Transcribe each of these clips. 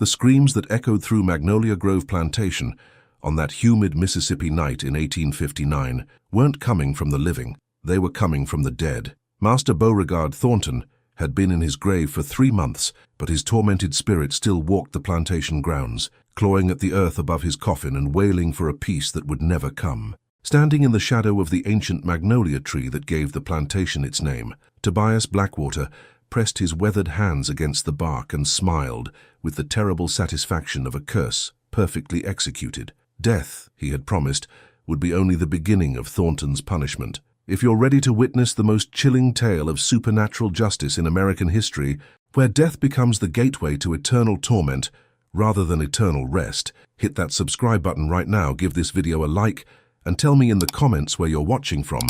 The screams that echoed through Magnolia Grove plantation on that humid Mississippi night in 1859 weren't coming from the living, they were coming from the dead. Master Beauregard Thornton had been in his grave for 3 months, but his tormented spirit still walked the plantation grounds, clawing at the earth above his coffin and wailing for a peace that would never come. Standing in the shadow of the ancient magnolia tree that gave the plantation its name, Tobias Blackwater pressed his weathered hands against the bark and smiled with the terrible satisfaction of a curse perfectly executed. Death, he had promised, would be only the beginning of Thornton's punishment. If you're ready to witness the most chilling tale of supernatural justice in American history, where death becomes the gateway to eternal torment rather than eternal rest, hit that subscribe button right now, give this video a like, and tell me in the comments where you're watching from,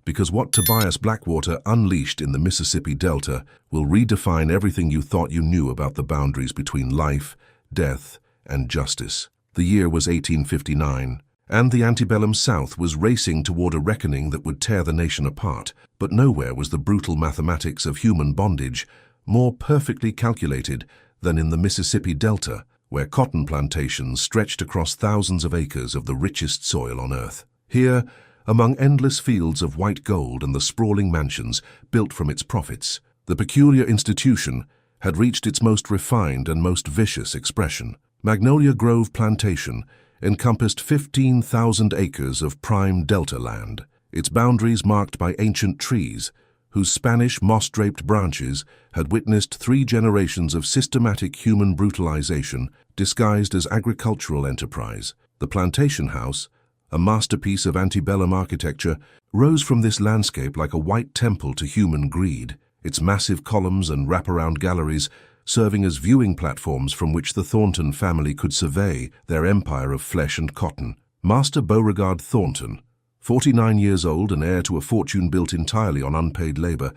because what Tobias Blackwater unleashed in the Mississippi Delta will redefine everything you thought you knew about the boundaries between life, death, and justice. The year was 1859, and the antebellum South was racing toward a reckoning that would tear the nation apart, but nowhere was the brutal mathematics of human bondage more perfectly calculated than in the Mississippi Delta, where cotton plantations stretched across thousands of acres of the richest soil on earth. Here, among endless fields of white gold and the sprawling mansions built from its profits, the peculiar institution had reached its most refined and most vicious expression. Magnolia Grove Plantation encompassed 15,000 acres of prime delta land, its boundaries marked by ancient trees, whose Spanish moss-draped branches had witnessed 3 generations of systematic human brutalization disguised as agricultural enterprise. The plantation house, a masterpiece of antebellum architecture, rose from this landscape like a white temple to human greed, its massive columns and wraparound galleries serving as viewing platforms from which the Thornton family could survey their empire of flesh and cotton. Master Beauregard Thornton, 49 years old and heir to a fortune built entirely on unpaid labor,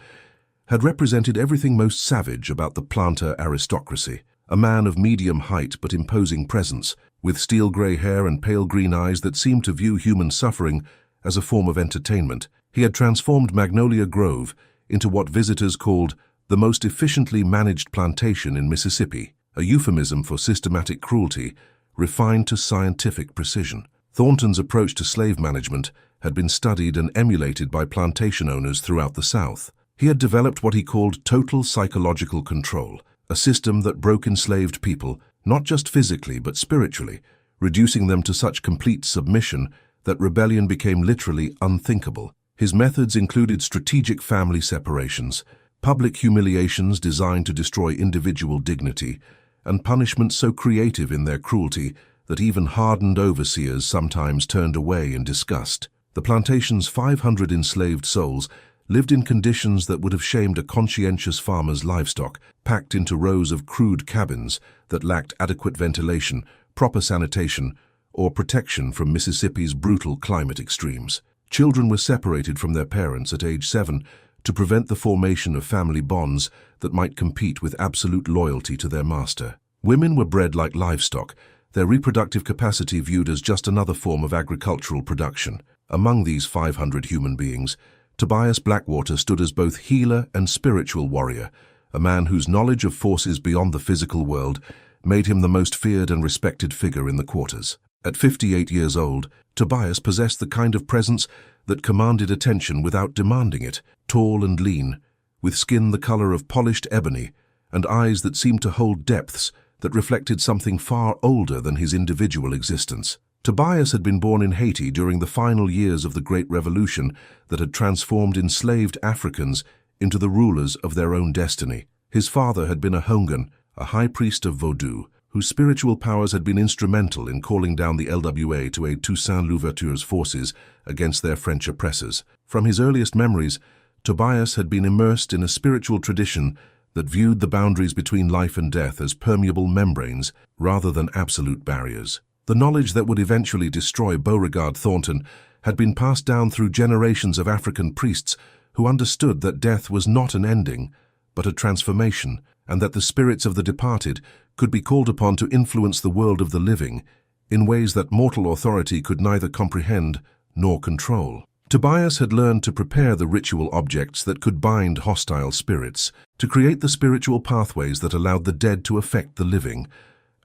had represented everything most savage about the planter aristocracy. A man of medium height but imposing presence, with steel-gray hair and pale green eyes that seemed to view human suffering as a form of entertainment, he had transformed Magnolia Grove into what visitors called the most efficiently managed plantation in Mississippi, a euphemism for systematic cruelty refined to scientific precision. Thornton's approach to slave management had been studied and emulated by plantation owners throughout the South. He had developed what he called total psychological control, a system that broke enslaved people, not just physically but spiritually, reducing them to such complete submission that rebellion became literally unthinkable. His methods included strategic family separations, public humiliations designed to destroy individual dignity, and punishments so creative in their cruelty that even hardened overseers sometimes turned away in disgust. The plantation's 500 enslaved souls lived in conditions that would have shamed a conscientious farmer's livestock, packed into rows of crude cabins that lacked adequate ventilation, proper sanitation, or protection from Mississippi's brutal climate extremes. Children were separated from their parents at age 7 to prevent the formation of family bonds that might compete with absolute loyalty to their master. Women were bred like livestock, their reproductive capacity viewed as just another form of agricultural production. Among these 500 human beings, Tobias Blackwater stood as both healer and spiritual warrior, a man whose knowledge of forces beyond the physical world made him the most feared and respected figure in the quarters. At 58 years old, Tobias possessed the kind of presence that commanded attention without demanding it. Tall and lean, with skin the color of polished ebony and eyes that seemed to hold depths that reflected something far older than his individual existence. Tobias had been born in Haiti during the final years of the Great Revolution that had transformed enslaved Africans into the rulers of their own destiny. His father had been a Hongan, a high priest of Voodoo, whose spiritual powers had been instrumental in calling down the LWA to aid Toussaint Louverture's forces against their French oppressors. From his earliest memories, Tobias had been immersed in a spiritual tradition that viewed the boundaries between life and death as permeable membranes rather than absolute barriers. The knowledge that would eventually destroy Beauregard Thornton had been passed down through generations of African priests who understood that death was not an ending, but a transformation, and that the spirits of the departed could be called upon to influence the world of the living in ways that mortal authority could neither comprehend nor control. Tobias had learned to prepare the ritual objects that could bind hostile spirits, to create the spiritual pathways that allowed the dead to affect the living,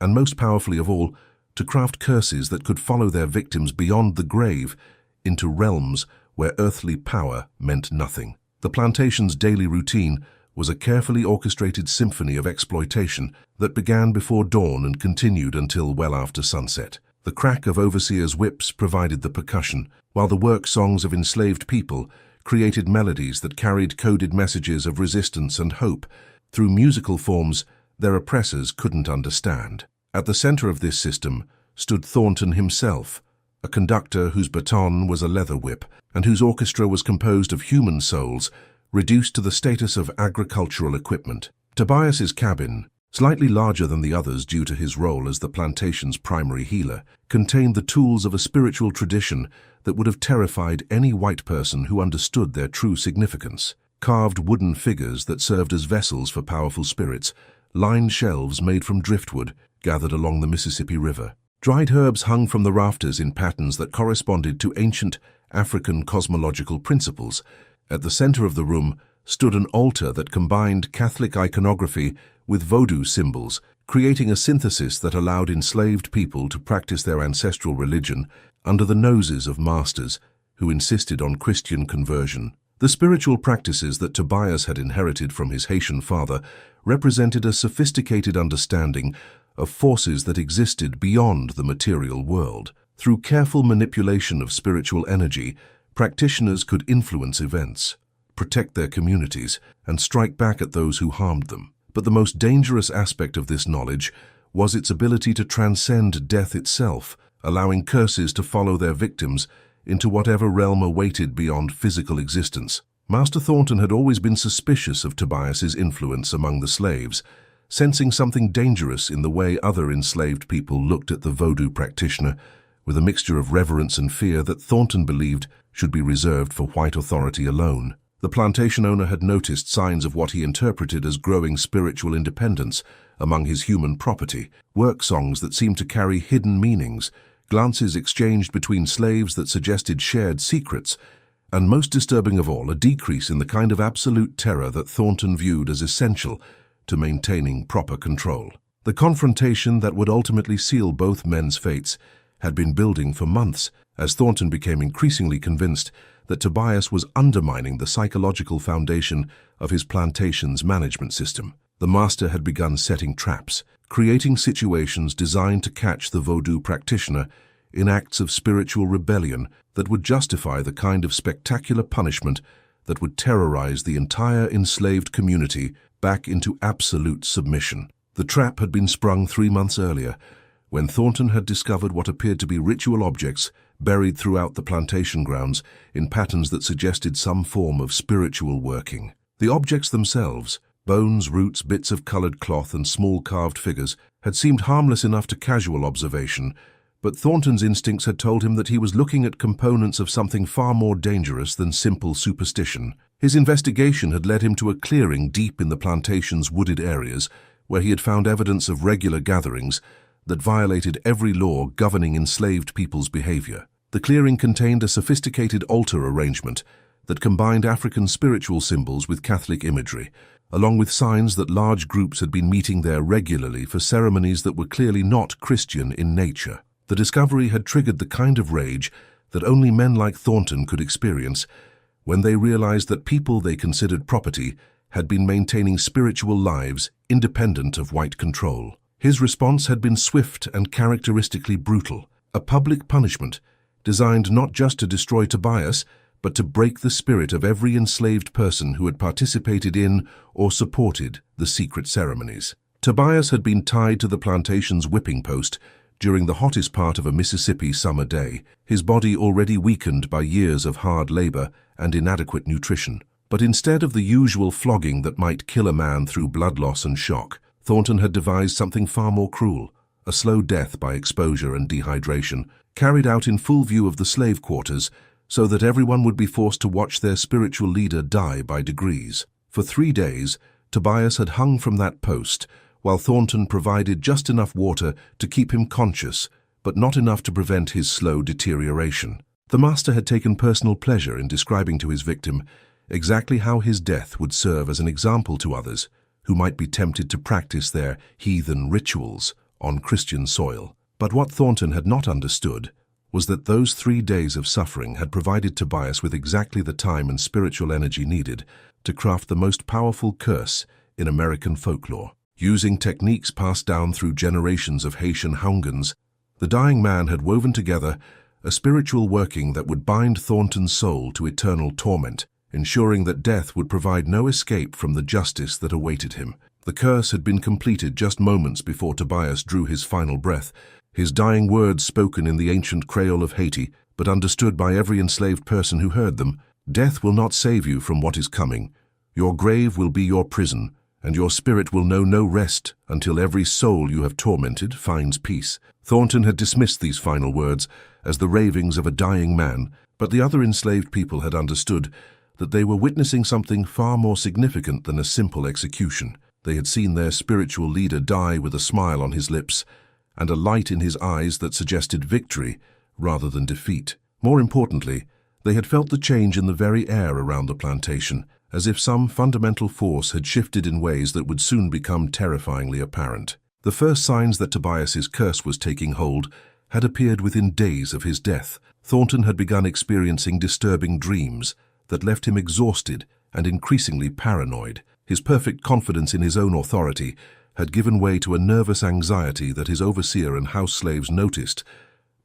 and most powerfully of all, to craft curses that could follow their victims beyond the grave into realms where earthly power meant nothing. The plantation's daily routine was a carefully orchestrated symphony of exploitation that began before dawn and continued until well after sunset. The crack of overseers' whips provided the percussion, while the work songs of enslaved people created melodies that carried coded messages of resistance and hope through musical forms their oppressors couldn't understand. At the center of this system stood Thornton himself, a conductor whose baton was a leather whip and whose orchestra was composed of human souls reduced to the status of agricultural equipment. Tobias's cabin, slightly larger than the others due to his role as the plantation's primary healer, contained the tools of a spiritual tradition that would have terrified any white person who understood their true significance. Carved wooden figures that served as vessels for powerful spirits lined shelves made from driftwood gathered along the Mississippi River. Dried herbs hung from the rafters in patterns that corresponded to ancient African cosmological principles. At the center of the room stood an altar that combined Catholic iconography with Voodoo symbols, creating a synthesis that allowed enslaved people to practice their ancestral religion under the noses of masters who insisted on Christian conversion. The spiritual practices that Tobias had inherited from his Haitian father represented a sophisticated understanding of forces that existed beyond the material world. Through careful manipulation of spiritual energy, practitioners could influence events, protect their communities, and strike back at those who harmed them. But the most dangerous aspect of this knowledge was its ability to transcend death itself, allowing curses to follow their victims into whatever realm awaited beyond physical existence. Master Thornton had always been suspicious of Tobias's influence among the slaves, sensing something dangerous in the way other enslaved people looked at the Voodoo practitioner, with a mixture of reverence and fear that Thornton believed should be reserved for white authority alone. The plantation owner had noticed signs of what he interpreted as growing spiritual independence among his human property, work songs that seemed to carry hidden meanings, glances exchanged between slaves that suggested shared secrets, and most disturbing of all, a decrease in the kind of absolute terror that Thornton viewed as essential to maintaining proper control. The confrontation that would ultimately seal both men's fates had been building for months, as Thornton became increasingly convinced that Tobias was undermining the psychological foundation of his plantation's management system. The master had begun setting traps, creating situations designed to catch the Voodoo practitioner in acts of spiritual rebellion that would justify the kind of spectacular punishment that would terrorize the entire enslaved community back into absolute submission. The trap had been sprung 3 months earlier, when Thornton had discovered what appeared to be ritual objects buried throughout the plantation grounds in patterns that suggested some form of spiritual working. The objects themselves, bones, roots, bits of colored cloth, and small carved figures, had seemed harmless enough to casual observation, but Thornton's instincts had told him that he was looking at components of something far more dangerous than simple superstition. His investigation had led him to a clearing deep in the plantation's wooded areas, where he had found evidence of regular gatherings that violated every law governing enslaved people's behavior. The clearing contained a sophisticated altar arrangement that combined African spiritual symbols with Catholic imagery, along with signs that large groups had been meeting there regularly for ceremonies that were clearly not Christian in nature. The discovery had triggered the kind of rage that only men like Thornton could experience when they realized that people they considered property had been maintaining spiritual lives independent of white control. His response had been swift and characteristically brutal, a public punishment designed not just to destroy Tobias, but to break the spirit of every enslaved person who had participated in or supported the secret ceremonies. Tobias had been tied to the plantation's whipping post during the hottest part of a Mississippi summer day, his body already weakened by years of hard labor and inadequate nutrition. But instead of the usual flogging that might kill a man through blood loss and shock, Thornton had devised something far more cruel, a slow death by exposure and dehydration, carried out in full view of the slave quarters, so that everyone would be forced to watch their spiritual leader die by degrees. For 3 days, Tobias had hung from that post, while Thornton provided just enough water to keep him conscious, but not enough to prevent his slow deterioration. The master had taken personal pleasure in describing to his victim exactly how his death would serve as an example to others who might be tempted to practice their heathen rituals on Christian soil. But what Thornton had not understood was that those 3 days of suffering had provided Tobias with exactly the time and spiritual energy needed to craft the most powerful curse in American folklore. Using techniques passed down through generations of Haitian hauntings, the dying man had woven together a spiritual working that would bind Thornton's soul to eternal torment, ensuring that death would provide no escape from the justice that awaited him. The curse had been completed just moments before Tobias drew his final breath, his dying words spoken in the ancient Creole of Haiti, but understood by every enslaved person who heard them. Death will not save you from what is coming. Your grave will be your prison, and your spirit will know no rest until every soul you have tormented finds peace. Thornton had dismissed these final words as the ravings of a dying man, but the other enslaved people had understood that they were witnessing something far more significant than a simple execution. They had seen their spiritual leader die with a smile on his lips and a light in his eyes that suggested victory rather than defeat. More importantly, they had felt the change in the very air around the plantation, as if some fundamental force had shifted in ways that would soon become terrifyingly apparent. The first signs that Tobias's curse was taking hold had appeared within days of his death. Thornton had begun experiencing disturbing dreams that left him exhausted and increasingly paranoid. His perfect confidence in his own authority had given way to a nervous anxiety that his overseer and house slaves noticed,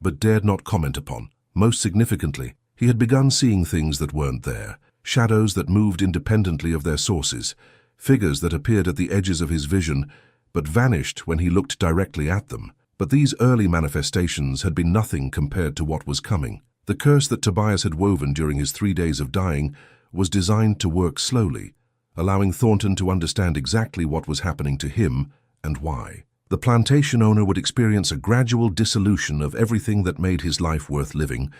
but dared not comment upon. Most significantly, he had begun seeing things that weren't there, shadows that moved independently of their sources, figures that appeared at the edges of his vision, but vanished when he looked directly at them. But these early manifestations had been nothing compared to what was coming. The curse that Tobias had woven during his 3 days of dying was designed to work slowly, allowing Thornton to understand exactly what was happening to him and why. The plantation owner would experience a gradual dissolution of everything that made his life worth living,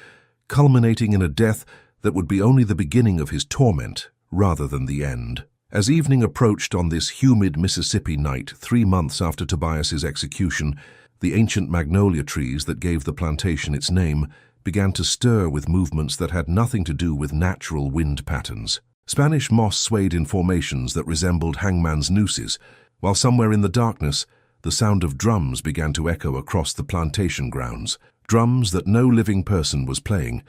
culminating in a death that would be only the beginning of his torment rather than the end. As evening approached on this humid Mississippi night 3 months after Tobias's execution, the ancient magnolia trees that gave the plantation its name began to stir with movements that had nothing to do with natural wind patterns. Spanish moss swayed in formations that resembled hangman's nooses, while somewhere in the darkness, the sound of drums began to echo across the plantation grounds, drums that no living person was playing,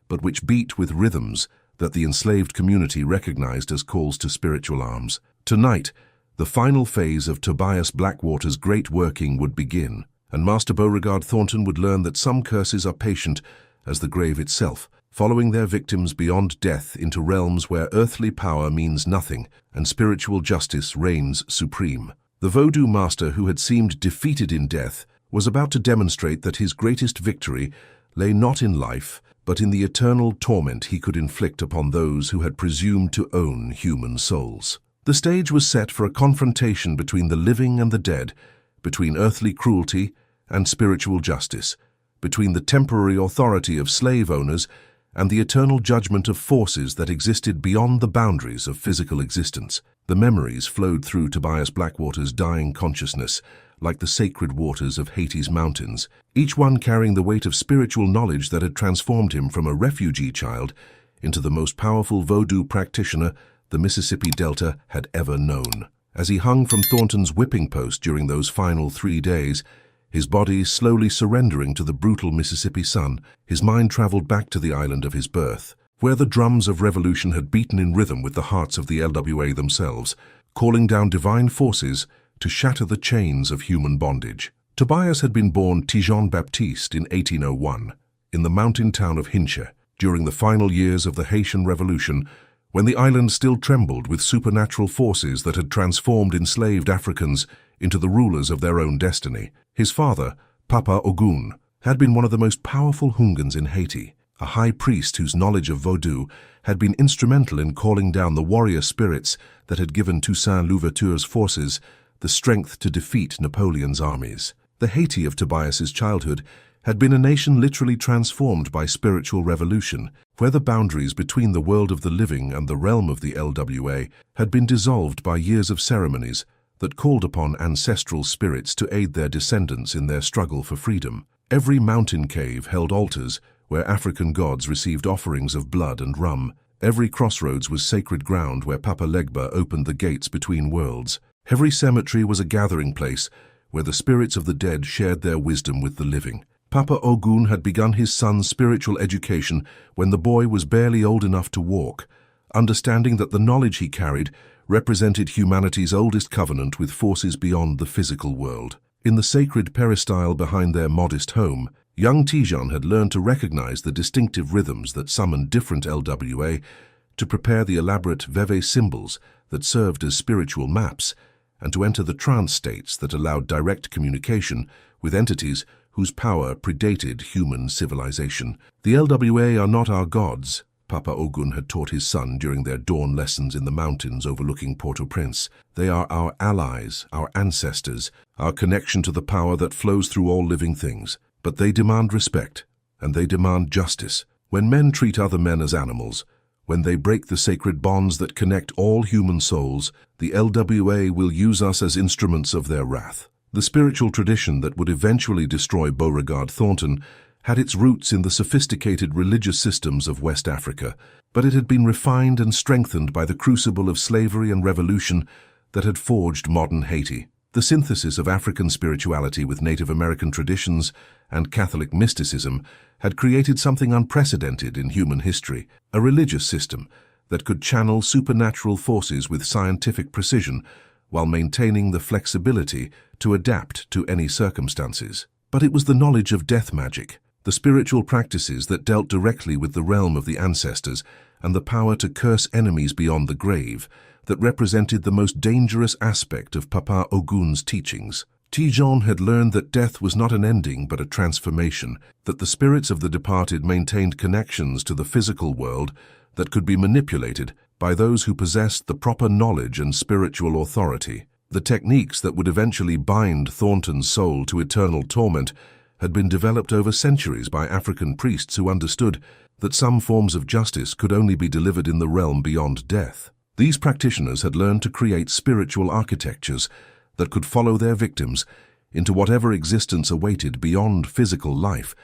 but which beat with rhythms that the enslaved community recognized as calls to spiritual arms. Tonight, the final phase of Tobias Blackwater's great working would begin, and Master Beauregard Thornton would learn that some curses are patient as the grave itself, following their victims beyond death into realms where earthly power means nothing and spiritual justice reigns supreme. The Voodoo master who had seemed defeated in death was about to demonstrate that his greatest victory lay not in life, but in the eternal torment he could inflict upon those who had presumed to own human souls. The stage was set for a confrontation between the living and the dead, between earthly cruelty and spiritual justice, between the temporary authority of slave owners and the eternal judgment of forces that existed beyond the boundaries of physical existence. The memories flowed through Tobias Blackwater's dying consciousness, like the sacred waters of Haiti's mountains, each one carrying the weight of spiritual knowledge that had transformed him from a refugee child into the most powerful Voodoo practitioner the Mississippi Delta had ever known. As he hung from Thornton's whipping post during those final 3 days, his body slowly surrendering to the brutal Mississippi sun, his mind traveled back to the island of his birth, where the drums of revolution had beaten in rhythm with the hearts of the LWA themselves, calling down divine forces to shatter the chains of human bondage. Tobias had been born Jean Baptiste in 1801, in the mountain town of Hinche, during the final years of the Haitian Revolution, when the island still trembled with supernatural forces that had transformed enslaved Africans into the rulers of their own destiny. His father, Papa Ogun, had been one of the most powerful Hungans in Haiti, a high priest whose knowledge of Voodoo had been instrumental in calling down the warrior spirits that had given Toussaint Louverture's forces the strength to defeat Napoleon's armies. The Haiti of Tobias's childhood had been a nation literally transformed by spiritual revolution, where the boundaries between the world of the living and the realm of the LWA had been dissolved by years of ceremonies that called upon ancestral spirits to aid their descendants in their struggle for freedom. Every mountain cave held altars where African gods received offerings of blood and rum. Every crossroads was sacred ground where Papa Legba opened the gates between worlds. Every cemetery was a gathering place where the spirits of the dead shared their wisdom with the living. Papa Ogun had begun his son's spiritual education when the boy was barely old enough to walk, understanding that the knowledge he carried represented humanity's oldest covenant with forces beyond the physical world. In the sacred peristyle behind their modest home, young Tijan had learned to recognize the distinctive rhythms that summoned different LWA to prepare the elaborate Veve symbols that served as spiritual maps, and to enter the trance states that allowed direct communication with entities whose power predated human civilization. The LWA are not our gods, Papa Ogun had taught his son during their dawn lessons in the mountains overlooking Port-au-Prince. They are our allies, our ancestors, our connection to the power that flows through all living things. But they demand respect, and they demand justice. When men treat other men as animals, when they break the sacred bonds that connect all human souls, the LWA will use us as instruments of their wrath. The spiritual tradition that would eventually destroy Beauregard Thornton had its roots in the sophisticated religious systems of West Africa, but it had been refined and strengthened by the crucible of slavery and revolution that had forged modern Haiti. The synthesis of African spirituality with Native American traditions and Catholic mysticism had created something unprecedented in human history, a religious system that could channel supernatural forces with scientific precision while maintaining the flexibility to adapt to any circumstances. But it was the knowledge of death magic, the spiritual practices that dealt directly with the realm of the ancestors and the power to curse enemies beyond the grave, that represented the most dangerous aspect of Papa Ogun's teachings. Tijan had learned that death was not an ending but a transformation, that the spirits of the departed maintained connections to the physical world that could be manipulated by those who possessed the proper knowledge and spiritual authority. The techniques that would eventually bind Thornton's soul to eternal torment had been developed over centuries by African priests who understood that some forms of justice could only be delivered in the realm beyond death. These practitioners had learned to create spiritual architectures that could follow their victims into whatever existence awaited beyond physical life,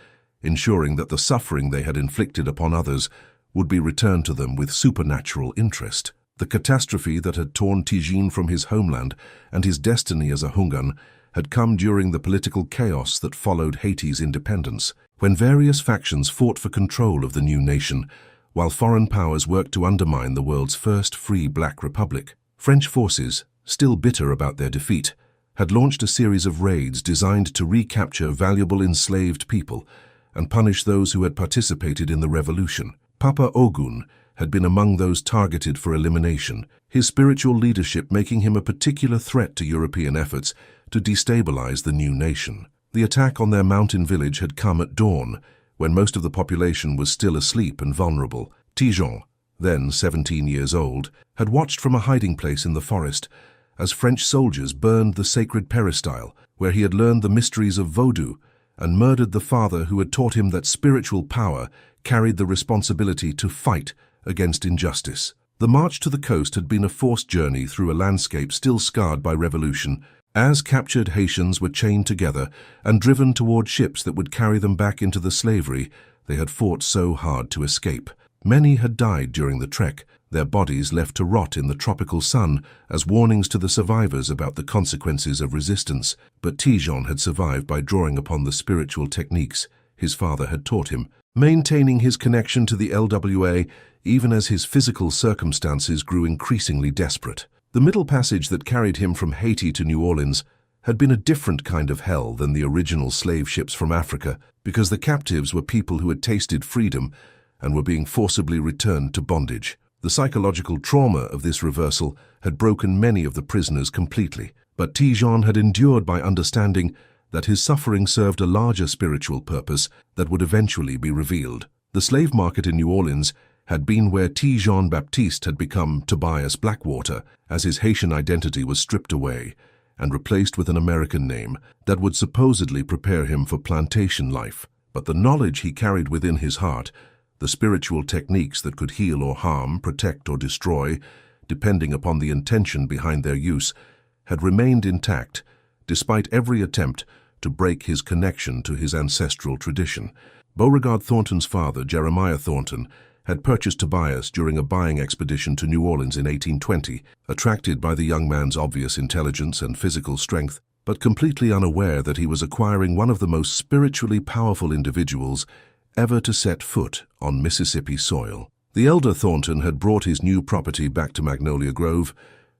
ensuring that the suffering they had inflicted upon others would be returned to them with supernatural interest. The catastrophe that had torn Tijan from his homeland and his destiny as a Hungan had come during the political chaos that followed Haiti's independence, when various factions fought for control of the new nation, while foreign powers worked to undermine the world's first free black republic. French forces, still bitter about their defeat, had launched a series of raids designed to recapture valuable enslaved people and punish those who had participated in the revolution. Papa Ogun had been among those targeted for elimination, his spiritual leadership making him a particular threat to European efforts to destabilize the new nation. The attack on their mountain village had come at dawn, when most of the population was still asleep and vulnerable. Tijan, then 17 years old, had watched from a hiding place in the forest as French soldiers burned the sacred peristyle, where he had learned the mysteries of Voodoo and murdered the father who had taught him that spiritual power carried the responsibility to fight against injustice. The march to the coast had been a forced journey through a landscape still scarred by revolution, as captured Haitians were chained together and driven toward ships that would carry them back into the slavery they had fought so hard to escape. Many had died during the trek, their bodies left to rot in the tropical sun as warnings to the survivors about the consequences of resistance. But Tijan had survived by drawing upon the spiritual techniques his father had taught him, maintaining his connection to the LWA even as his physical circumstances grew increasingly desperate. The middle passage that carried him from Haiti to New Orleans had been a different kind of hell than the original slave ships from Africa, because the captives were people who had tasted freedom and were being forcibly returned to bondage. The psychological trauma of this reversal had broken many of the prisoners completely, but Tijan had endured by understanding that his suffering served a larger spiritual purpose that would eventually be revealed. The slave market in New Orleans had been where Tijan Baptiste had become Tobias Blackwater, as his Haitian identity was stripped away and replaced with an American name that would supposedly prepare him for plantation life. But the knowledge he carried within his heart, the spiritual techniques that could heal or harm, protect or destroy, depending upon the intention behind their use, had remained intact, despite every attempt to break his connection to his ancestral tradition. Beauregard Thornton's father, Jeremiah Thornton, had purchased Tobias during a buying expedition to New Orleans in 1820. Attracted by the young man's obvious intelligence and physical strength, but completely unaware that he was acquiring one of the most spiritually powerful individuals ever to set foot on Mississippi soil. The elder Thornton had brought his new property back to Magnolia Grove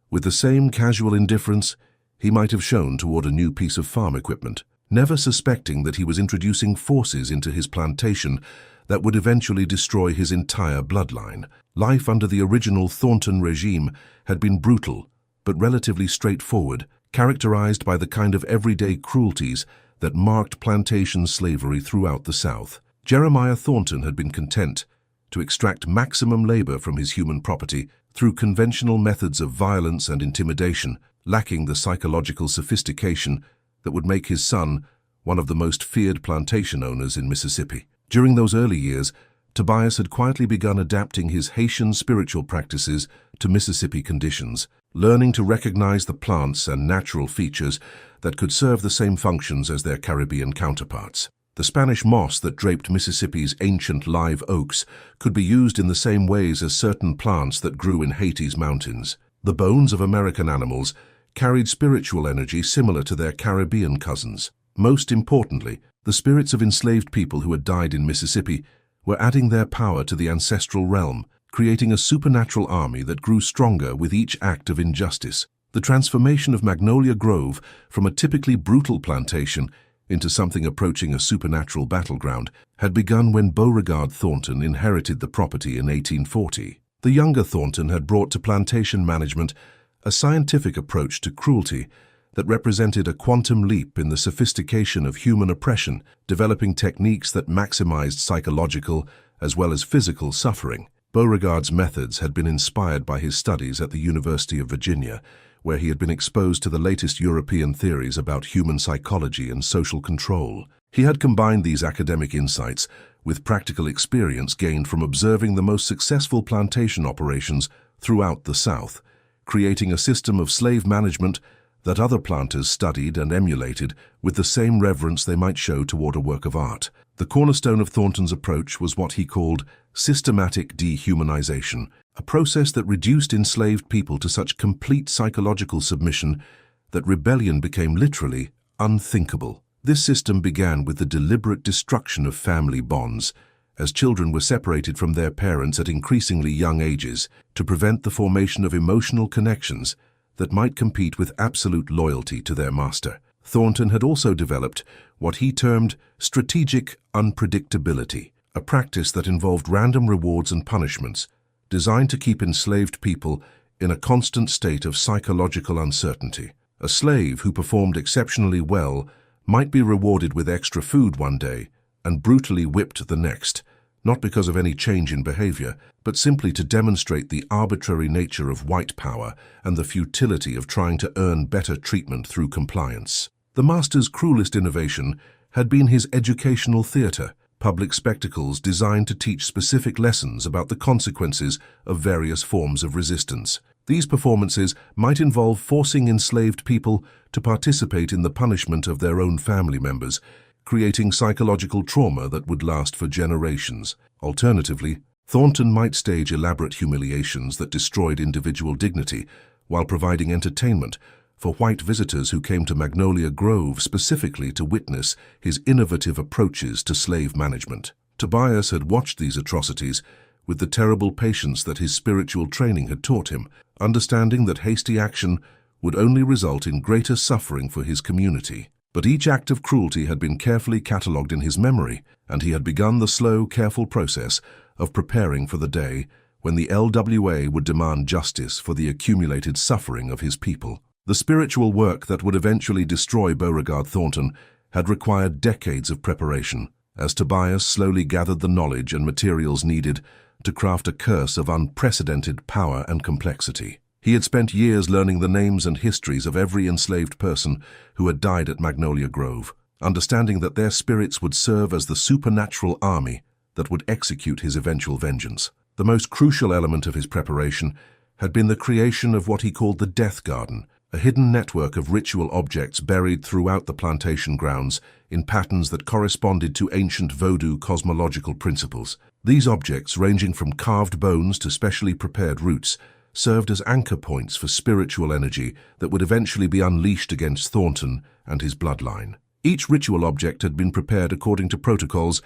with the same casual indifference he might have shown toward a new piece of farm equipment, never suspecting that he was introducing forces into his plantation that would eventually destroy his entire bloodline. Life under the original Thornton regime had been brutal, but relatively straightforward, characterized by the kind of everyday cruelties that marked plantation slavery throughout the South. Jeremiah Thornton had been content to extract maximum labor from his human property through conventional methods of violence and intimidation, lacking the psychological sophistication that would make his son one of the most feared plantation owners in Mississippi. During those early years, Tobias had quietly begun adapting his Haitian spiritual practices to Mississippi conditions, learning to recognize the plants and natural features that could serve the same functions as their Caribbean counterparts. The Spanish moss that draped Mississippi's ancient live oaks could be used in the same ways as certain plants that grew in Haiti's mountains. The bones of American animals carried spiritual energy similar to their Caribbean cousins. Most importantly, the spirits of enslaved people who had died in Mississippi were adding their power to the ancestral realm, creating a supernatural army that grew stronger with each act of injustice. The transformation of Magnolia Grove from a typically brutal plantation into something approaching a supernatural battleground had begun when Beauregard Thornton inherited the property in 1840. The younger Thornton had brought to plantation management a scientific approach to cruelty that represented a quantum leap in the sophistication of human oppression, developing techniques that maximized psychological as well as physical suffering. Beauregard's methods had been inspired by his studies at the University of Virginia, where he had been exposed to the latest European theories about human psychology and social control. He had combined these academic insights with practical experience gained from observing the most successful plantation operations throughout the South, creating a system of slave management that other planters studied and emulated with the same reverence they might show toward a work of art. The cornerstone of Thornton's approach was what he called systematic dehumanization, a process that reduced enslaved people to such complete psychological submission that rebellion became literally unthinkable. This system began with the deliberate destruction of family bonds, as children were separated from their parents at increasingly young ages to prevent the formation of emotional connections that might compete with absolute loyalty to their master. Thornton had also developed what he termed strategic unpredictability, a practice that involved random rewards and punishments designed to keep enslaved people in a constant state of psychological uncertainty. A slave who performed exceptionally well might be rewarded with extra food one day and brutally whipped the next, not because of any change in behavior, but simply to demonstrate the arbitrary nature of white power and the futility of trying to earn better treatment through compliance. The master's cruelest innovation had been his educational theater, public spectacles designed to teach specific lessons about the consequences of various forms of resistance. These performances might involve forcing enslaved people to participate in the punishment of their own family members, creating psychological trauma that would last for generations. Alternatively, Thornton might stage elaborate humiliations that destroyed individual dignity while providing entertainment for white visitors who came to Magnolia Grove specifically to witness his innovative approaches to slave management. Tobias had watched these atrocities with the terrible patience that his spiritual training had taught him, understanding that hasty action would only result in greater suffering for his community. But each act of cruelty had been carefully catalogued in his memory, and he had begun the slow, careful process of preparing for the day when the LWA would demand justice for the accumulated suffering of his people. The spiritual work that would eventually destroy Beauregard Thornton had required decades of preparation, as Tobias slowly gathered the knowledge and materials needed to craft a curse of unprecedented power and complexity. He had spent years learning the names and histories of every enslaved person who had died at Magnolia Grove, understanding that their spirits would serve as the supernatural army that would execute his eventual vengeance. The most crucial element of his preparation had been the creation of what he called the Death Garden, a hidden network of ritual objects buried throughout the plantation grounds in patterns that corresponded to ancient Voodoo cosmological principles. These objects, ranging from carved bones to specially prepared roots, served as anchor points for spiritual energy that would eventually be unleashed against Thornton and his bloodline. Each ritual object had been prepared according to protocols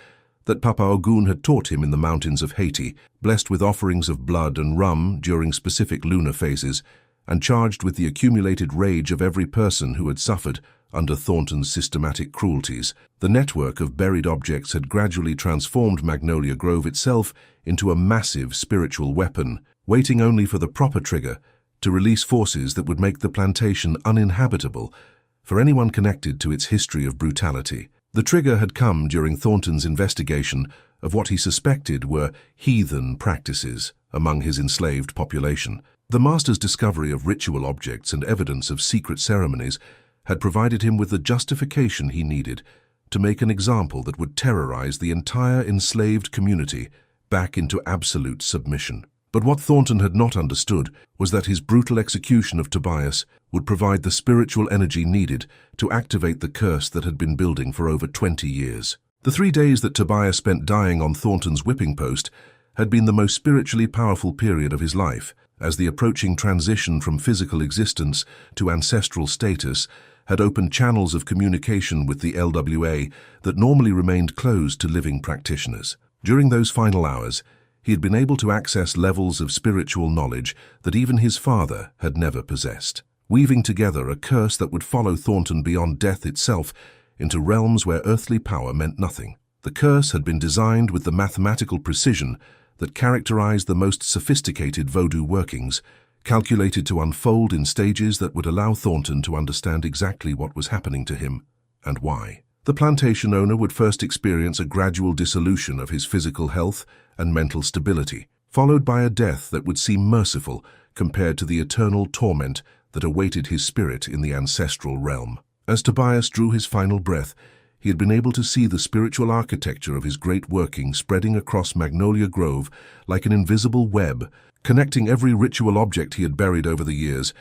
that Papa Ogun had taught him in the mountains of Haiti, blessed with offerings of blood and rum during specific lunar phases, and charged with the accumulated rage of every person who had suffered under Thornton's systematic cruelties. The network of buried objects had gradually transformed Magnolia Grove itself into a massive spiritual weapon, waiting only for the proper trigger to release forces that would make the plantation uninhabitable for anyone connected to its history of brutality. The trigger had come during Thornton's investigation of what he suspected were heathen practices among his enslaved population. The master's discovery of ritual objects and evidence of secret ceremonies had provided him with the justification he needed to make an example that would terrorize the entire enslaved community back into absolute submission. But what Thornton had not understood was that his brutal execution of Tobias would provide the spiritual energy needed to activate the curse that had been building for over 20 years. The 3 days that Tobias spent dying on Thornton's whipping post had been the most spiritually powerful period of his life, as the approaching transition from physical existence to ancestral status had opened channels of communication with the LWA that normally remained closed to living practitioners. During those final hours, he had been able to access levels of spiritual knowledge that even his father had never possessed, weaving together a curse that would follow Thornton beyond death itself into realms where earthly power meant nothing. The curse had been designed with the mathematical precision that characterized the most sophisticated Voodoo workings, calculated to unfold in stages that would allow Thornton to understand exactly what was happening to him and why. The plantation owner would first experience a gradual dissolution of his physical health and mental stability, followed by a death that would seem merciful compared to the eternal torment that awaited his spirit in the ancestral realm. As Tobias drew his final breath, he had been able to see the spiritual architecture of his great working spreading across Magnolia Grove like an invisible web, connecting every ritual object he had buried over the years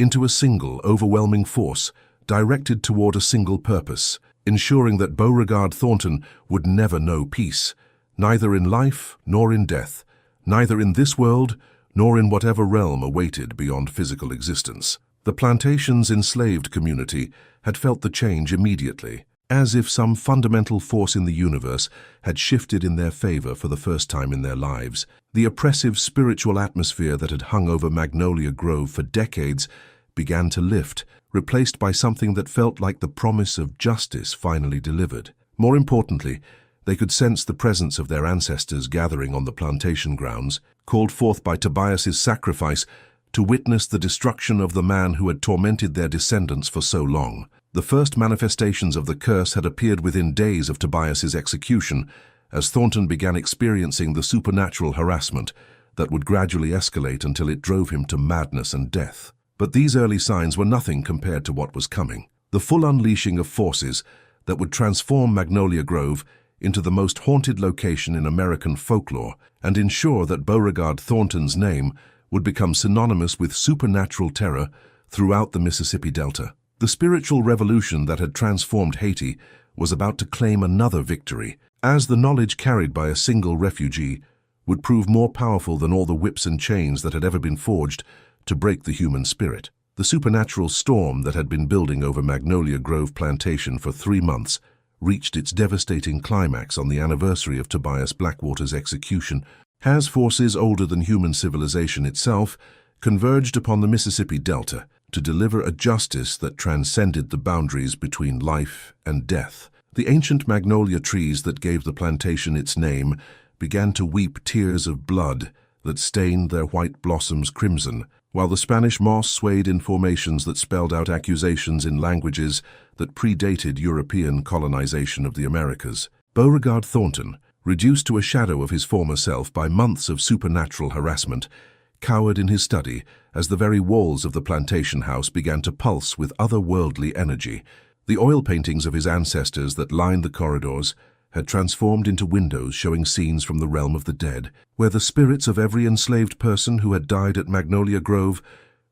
into a single, overwhelming force directed toward a single purpose, ensuring that Beauregard Thornton would never know peace, neither in life nor in death, neither in this world nor in whatever realm awaited beyond physical existence. The plantation's enslaved community had felt the change immediately, as if some fundamental force in the universe had shifted in their favor for the first time in their lives. The oppressive spiritual atmosphere that had hung over Magnolia Grove for decades began to lift, replaced by something that felt like the promise of justice finally delivered. More importantly, they could sense the presence of their ancestors gathering on the plantation grounds, called forth by Tobias's sacrifice to witness the destruction of the man who had tormented their descendants for so long. The first manifestations of the curse had appeared within days of Tobias's execution, as Thornton began experiencing the supernatural harassment that would gradually escalate until it drove him to madness and death. But these early signs were nothing compared to what was coming. The full unleashing of forces that would transform Magnolia Grove into the most haunted location in American folklore and ensure that Beauregard Thornton's name would become synonymous with supernatural terror throughout the Mississippi Delta. The spiritual revolution that had transformed Haiti was about to claim another victory, as the knowledge carried by a single refugee would prove more powerful than all the whips and chains that had ever been forged to break the human spirit. The supernatural storm that had been building over Magnolia Grove Plantation for 3 months reached its devastating climax on the anniversary of Tobias Blackwater's execution, as forces older than human civilization itself converged upon the Mississippi Delta to deliver a justice that transcended the boundaries between life and death. The ancient magnolia trees that gave the plantation its name began to weep tears of blood that stained their white blossoms crimson, while the Spanish moss swayed in formations that spelled out accusations in languages that predated European colonization of the Americas. Beauregard Thornton, reduced to a shadow of his former self by months of supernatural harassment, cowered in his study as the very walls of the plantation house began to pulse with otherworldly energy. The oil paintings of his ancestors that lined the corridors had transformed into windows showing scenes from the realm of the dead, where the spirits of every enslaved person who had died at Magnolia Grove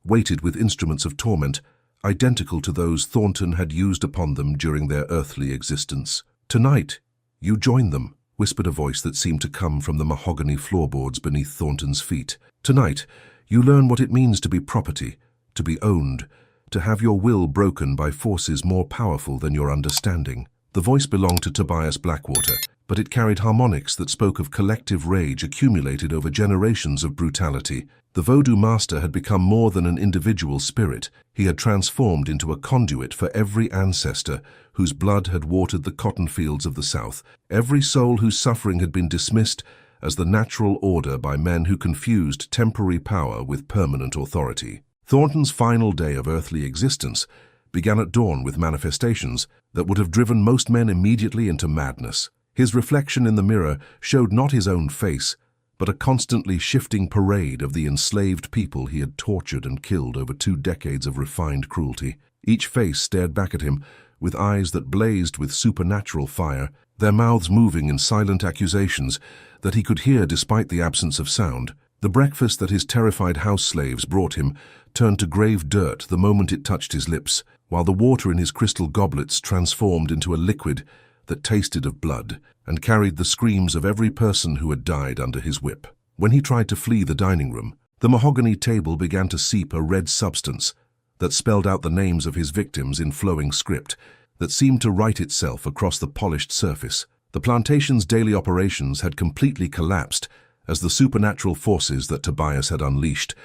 waited with instruments of torment, identical to those Thornton had used upon them during their earthly existence. "Tonight, you join them," whispered a voice that seemed to come from the mahogany floorboards beneath Thornton's feet. "Tonight, You learn what it means to be property, to be owned, to have your will broken by forces more powerful than your understanding. The voice belonged to Tobias Blackwater, but it carried harmonics that spoke of collective rage accumulated over generations of brutality. The Voodoo master had become more than an individual spirit. He had transformed into a conduit for every ancestor whose blood had watered the cotton fields of the South, every soul whose suffering had been dismissed as the natural order by men who confused temporary power with permanent authority. Thornton's final day of earthly existence began at dawn with manifestations that would have driven most men immediately into madness. His reflection in the mirror showed not his own face, but a constantly shifting parade of the enslaved people he had tortured and killed over 2 decades of refined cruelty. Each face stared back at him with eyes that blazed with supernatural fire, their mouths moving in silent accusations that he could hear despite the absence of sound. The breakfast that his terrified house slaves brought him turned to grave dirt the moment it touched his lips, while the water in his crystal goblets transformed into a liquid that tasted of blood and carried the screams of every person who had died under his whip. When he tried to flee the dining room, the mahogany table began to seep a red substance that spelled out the names of his victims in flowing script that seemed to write itself across the polished surface. The plantation's daily operations had completely collapsed as the supernatural forces that Tobias had unleashed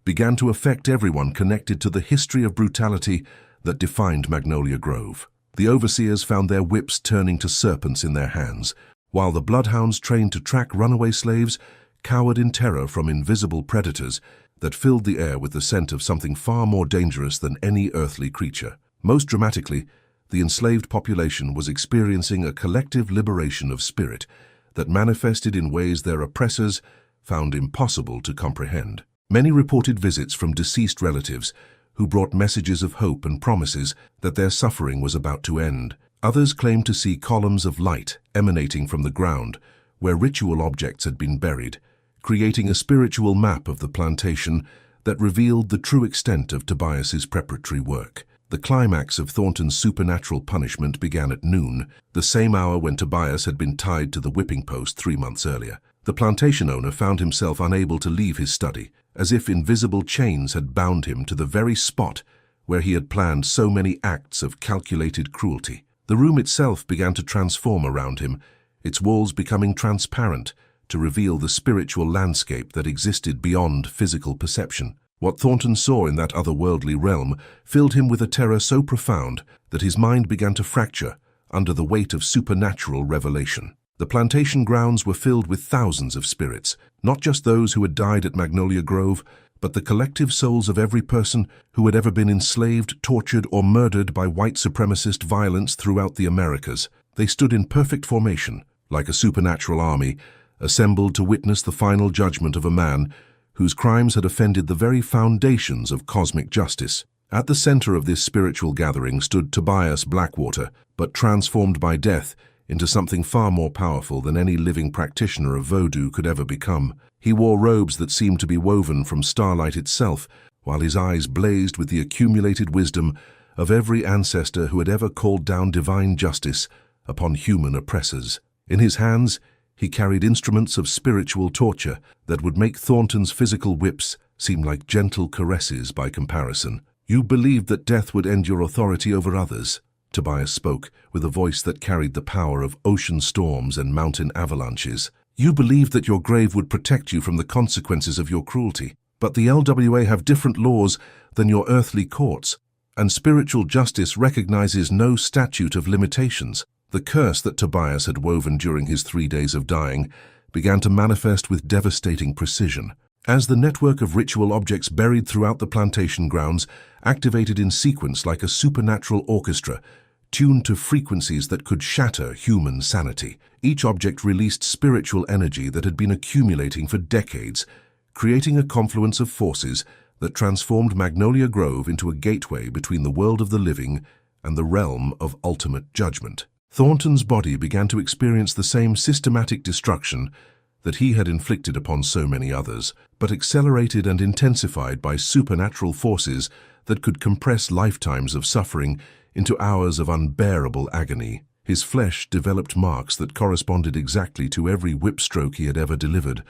began to affect everyone connected to the history of brutality that defined Magnolia Grove. The overseers found their whips turning to serpents in their hands, while the bloodhounds trained to track runaway slaves cowered in terror from invisible predators that filled the air with the scent of something far more dangerous than any earthly creature. Most dramatically, the enslaved population was experiencing a collective liberation of spirit that manifested in ways their oppressors found impossible to comprehend. Many reported visits from deceased relatives who brought messages of hope and promises that their suffering was about to end. Others claimed to see columns of light emanating from the ground where ritual objects had been buried, creating a spiritual map of the plantation that revealed the true extent of Tobias's preparatory work. The climax of Thornton's supernatural punishment began at noon, the same hour when Tobias had been tied to the whipping post 3 months earlier. The plantation owner found himself unable to leave his study, as if invisible chains had bound him to the very spot where he had planned so many acts of calculated cruelty. The room itself began to transform around him, its walls becoming transparent to reveal the spiritual landscape that existed beyond physical perception. What Thornton saw in that otherworldly realm filled him with a terror so profound that his mind began to fracture under the weight of supernatural revelation. The plantation grounds were filled with thousands of spirits, not just those who had died at Magnolia Grove, but the collective souls of every person who had ever been enslaved, tortured, or murdered by white supremacist violence throughout the Americas. They stood in perfect formation, like a supernatural army, assembled to witness the final judgment of a man whose crimes had offended the very foundations of cosmic justice. At the center of this spiritual gathering stood Tobias Blackwater, but transformed by death into something far more powerful than any living practitioner of Voodoo could ever become. He wore robes that seemed to be woven from starlight itself, while his eyes blazed with the accumulated wisdom of every ancestor who had ever called down divine justice upon human oppressors. In his hands, he carried instruments of spiritual torture that would make Thornton's physical whips seem like gentle caresses by comparison. "You believed that death would end your authority over others," Tobias spoke with a voice that carried the power of ocean storms and mountain avalanches. "You believed that your grave would protect you from the consequences of your cruelty. But the LWA have different laws than your earthly courts, and spiritual justice recognizes no statute of limitations." The curse that Tobias had woven during his 3 days of dying began to manifest with devastating precision. As the network of ritual objects buried throughout the plantation grounds activated in sequence like a supernatural orchestra, tuned to frequencies that could shatter human sanity. Each object released spiritual energy that had been accumulating for decades, creating a confluence of forces that transformed Magnolia Grove into a gateway between the world of the living and the realm of ultimate judgment. Thornton's body began to experience the same systematic destruction that he had inflicted upon so many others, but accelerated and intensified by supernatural forces that could compress lifetimes of suffering into hours of unbearable agony. His flesh developed marks that corresponded exactly to every whip stroke he had ever delivered,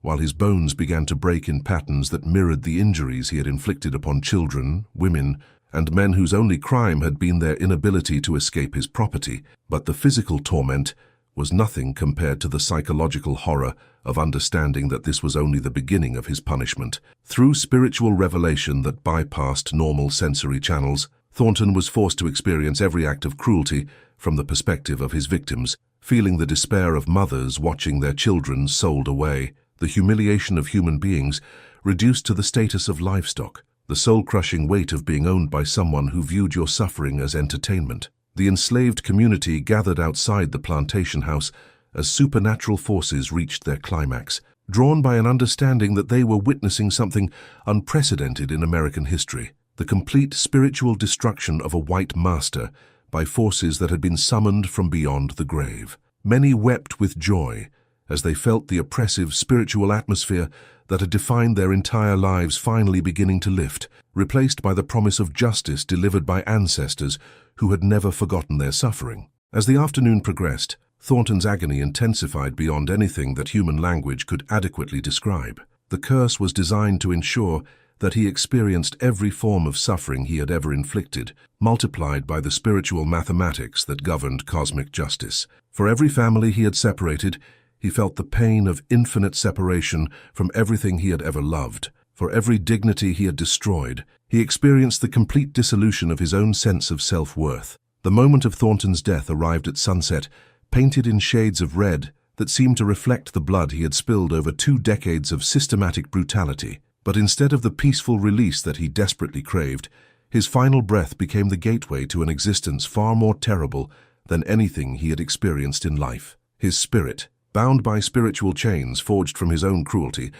while his bones began to break in patterns that mirrored the injuries he had inflicted upon children, women, and men whose only crime had been their inability to escape his property. But the physical torment was nothing compared to the psychological horror of understanding that this was only the beginning of his punishment. Through spiritual revelation that bypassed normal sensory channels, Thornton was forced to experience every act of cruelty from the perspective of his victims, feeling the despair of mothers watching their children sold away, the humiliation of human beings reduced to the status of livestock, the soul-crushing weight of being owned by someone who viewed your suffering as entertainment. The enslaved community gathered outside the plantation house as supernatural forces reached their climax, drawn by an understanding that they were witnessing something unprecedented in American history, the complete spiritual destruction of a white master by forces that had been summoned from beyond the grave. Many wept with joy as they felt the oppressive spiritual atmosphere that had defined their entire lives finally beginning to lift, replaced by the promise of justice delivered by ancestors who had never forgotten their suffering. As the afternoon progressed, Thornton's agony intensified beyond anything that human language could adequately describe. The curse was designed to ensure that he experienced every form of suffering he had ever inflicted, multiplied by the spiritual mathematics that governed cosmic justice. For every family he had separated, he felt the pain of infinite separation from everything he had ever loved. For every dignity he had destroyed, he experienced the complete dissolution of his own sense of self-worth. The moment of Thornton's death arrived at sunset, painted in shades of red that seemed to reflect the blood he had spilled over 2 decades of systematic brutality. But instead of the peaceful release that he desperately craved, his final breath became the gateway to an existence far more terrible than anything he had experienced in life. His spirit, bound by spiritual chains forged from his own cruelty,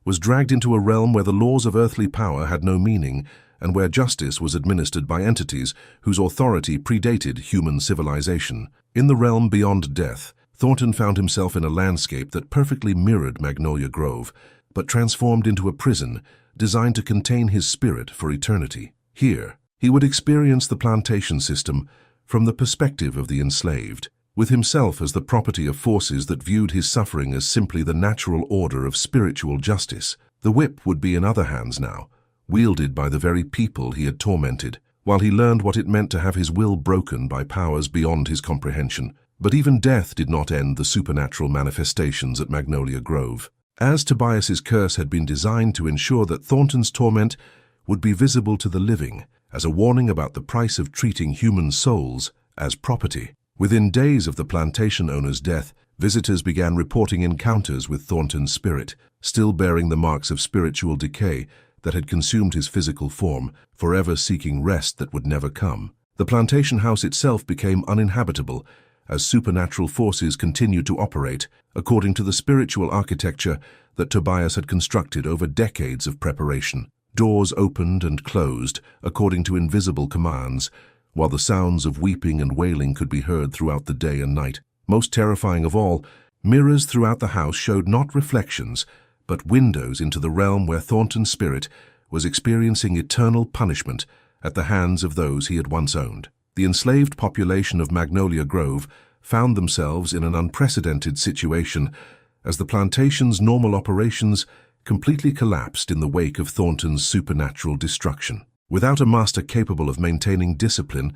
was dragged into a realm where the laws of earthly power had no meaning and where justice was administered by entities whose authority predated human civilization. In the realm beyond death, Thornton found himself in a landscape that perfectly mirrored Magnolia Grove, but transformed into a prison designed to contain his spirit for eternity. Here, he would experience the plantation system from the perspective of the enslaved, with himself as the property of forces that viewed his suffering as simply the natural order of spiritual justice. The whip would be in other hands now, wielded by the very people he had tormented, while he learned what it meant to have his will broken by powers beyond his comprehension. But even death did not end the supernatural manifestations at Magnolia Grove. As Tobias's curse had been designed to ensure that Thornton's torment would be visible to the living, as a warning about the price of treating human souls as property. Within days of the plantation owner's death, visitors began reporting encounters with Thornton's spirit, still bearing the marks of spiritual decay that had consumed his physical form, forever seeking rest that would never come. The plantation house itself became uninhabitable as supernatural forces continued to operate according to the spiritual architecture that Tobias had constructed over decades of preparation. Doors opened and closed according to invisible commands, while the sounds of weeping and wailing could be heard throughout the day and night. Most terrifying of all, mirrors throughout the house showed not reflections, but windows into the realm where Thornton's spirit was experiencing eternal punishment at the hands of those he had once owned. The enslaved population of Magnolia Grove found themselves in an unprecedented situation as the plantation's normal operations completely collapsed in the wake of Thornton's supernatural destruction. Without a master capable of maintaining discipline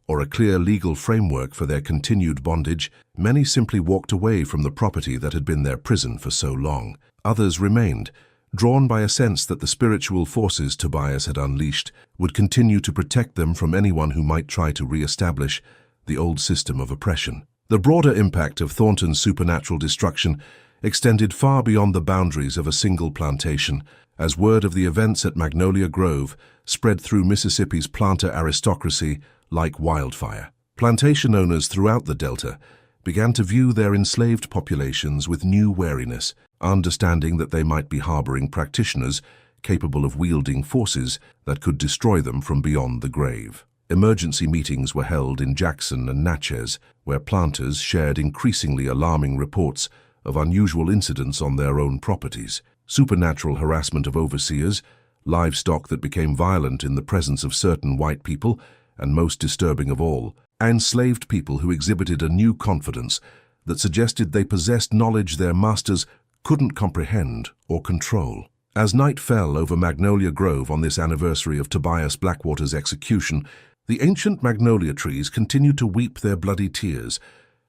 or a clear legal framework for their continued bondage, many simply walked away from the property that had been their prison for so long. Others remained, drawn by a sense that the spiritual forces Tobias had unleashed would continue to protect them from anyone who might try to re-establish the old system of oppression. The broader impact of Thornton's supernatural destruction extended far beyond the boundaries of a single plantation, as word of the events at Magnolia Grove spread through Mississippi's planter aristocracy like wildfire. Plantation owners throughout the Delta began to view their enslaved populations with new wariness, understanding that they might be harboring practitioners capable of wielding forces that could destroy them from beyond the grave. Emergency meetings were held in Jackson and Natchez, where planters shared increasingly alarming reports of unusual incidents on their own properties, supernatural harassment of overseers, livestock that became violent in the presence of certain white people, and most disturbing of all, enslaved people who exhibited a new confidence that suggested they possessed knowledge their masters couldn't comprehend or control. As night fell over Magnolia Grove on this anniversary of Tobias Blackwater's execution, the ancient magnolia trees continued to weep their bloody tears,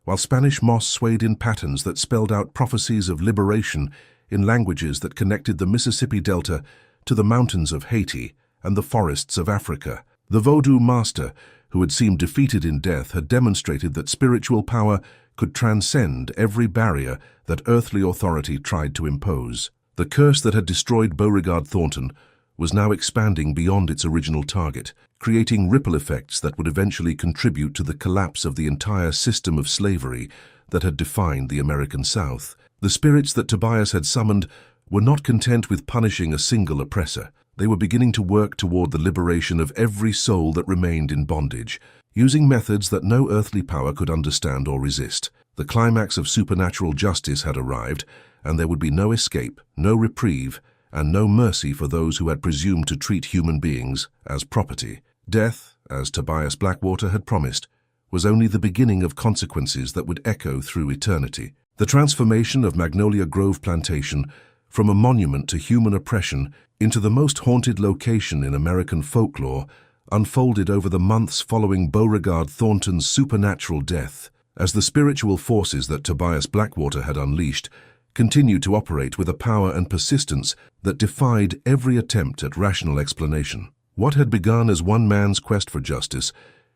while Spanish moss swayed in patterns that spelled out prophecies of liberation in languages that connected the Mississippi Delta to the mountains of Haiti and the forests of Africa. The Voodoo master, who had seemed defeated in death, had demonstrated that spiritual power could transcend every barrier that earthly authority tried to impose. The curse that had destroyed Beauregard Thornton was now expanding beyond its original target, creating ripple effects that would eventually contribute to the collapse of the entire system of slavery that had defined the American South. The spirits that Tobias had summoned were not content with punishing a single oppressor. They were beginning to work toward the liberation of every soul that remained in bondage, using methods that no earthly power could understand or resist. The climax of supernatural justice had arrived, and there would be no escape, no reprieve, and no mercy for those who had presumed to treat human beings as property. Death, as Tobias Blackwater had promised, was only the beginning of consequences that would echo through eternity. The transformation of Magnolia Grove Plantation from a monument to human oppression into the most haunted location in American folklore unfolded over the months following Beauregard Thornton's supernatural death, as the spiritual forces that Tobias Blackwater had unleashed continued to operate with a power and persistence that defied every attempt at rational explanation. What had begun as one man's quest for justice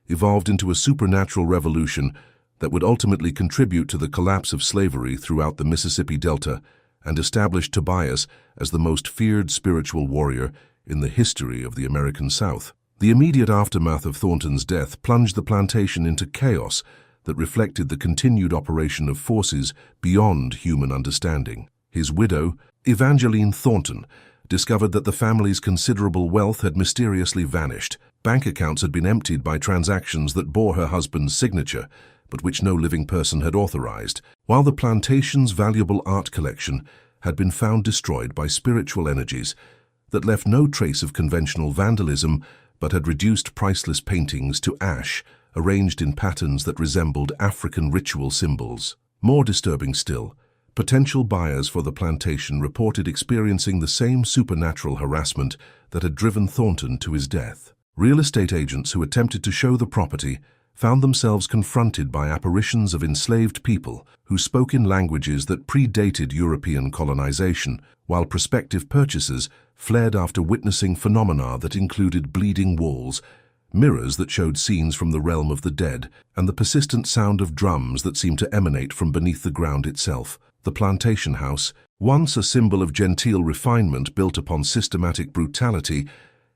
evolved into a supernatural revolution that would ultimately contribute to the collapse of slavery throughout the Mississippi Delta and establish Tobias as the most feared spiritual warrior in the history of the American South. The immediate aftermath of Thornton's death plunged the plantation into chaos that reflected the continued operation of forces beyond human understanding. His widow, Evangeline Thornton, discovered that the family's considerable wealth had mysteriously vanished. Bank accounts had been emptied by transactions that bore her husband's signature, but which no living person had authorized, while the plantation's valuable art collection had been found destroyed by spiritual energies that left no trace of conventional vandalism but had reduced priceless paintings to ash, arranged in patterns that resembled African ritual symbols. More disturbing still, potential buyers for the plantation reported experiencing the same supernatural harassment that had driven Thornton to his death. Real estate agents who attempted to show the property found themselves confronted by apparitions of enslaved people who spoke in languages that predated European colonization, while prospective purchasers fled after witnessing phenomena that included bleeding walls, mirrors that showed scenes from the realm of the dead, and the persistent sound of drums that seemed to emanate from beneath the ground itself. The plantation house, once a symbol of genteel refinement built upon systematic brutality,